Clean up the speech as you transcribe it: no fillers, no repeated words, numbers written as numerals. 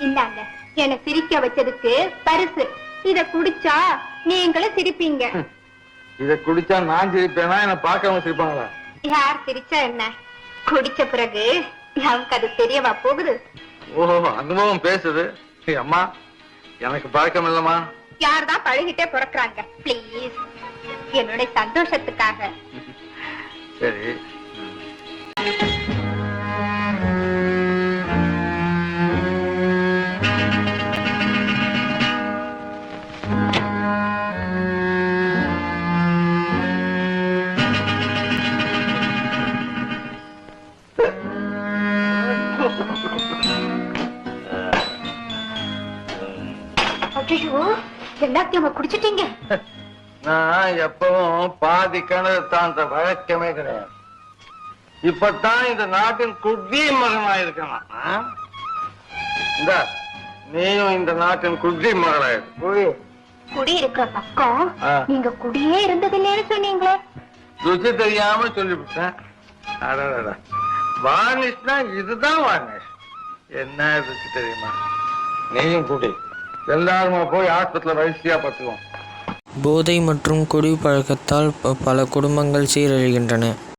இந்தாங்க, என்ன சிரிக்க வச்சதுக்கு பரிசு. இத குடிச்சா நீங்களும் சிரிப்பீங்க. இத குடிச்சா நான் சிரிப்பேனா, என்ன பாக்காம சிரிப்பாங்களா? யார் சிரிச்சா என்ன, குடிச்ச பிறகு நமக்கு அது தெரியவா போகுது? ஓஹோ, அனுபவம் பேசுது. அம்மா, எனக்கு பழக்கம் இல்லம்மா. யார்தான் பழகிட்டே பிறக்கிறாங்க. பிளீஸ், என்னுடைய சந்தோஷத்துக்காக. சரி. எல்லாத்தையும் குடிச்சிட்டீங்க. நான் எப்பவும் பாதி கிணறு தாண்ட வழக்கமே கிடையாது. இப்பதான் இந்த நாட்டின் குடி மகனாயிருக்கலாம். இந்த நீயும் இந்த நாட்டின் குடி மகளாயிரு. குடி இருக்கிற பக்கம் நீங்க குடியே இருந்ததில்லைன்னு சொன்னீங்களே. ருசி தெரியாம சொல்லிவிட்டேன். வார்னிஷ்னா இதுதான் வார்னிஷ். என்ன ருசி தெரியுமா? நீயும் குடி, எல்லாருமா போய் ஆஸ்பத்திரியில வரிசையா பார்த்துக்குவோம். போதை மற்றும் குடி பழக்கத்தால் பல குடும்பங்கள் சீரழிகின்றன.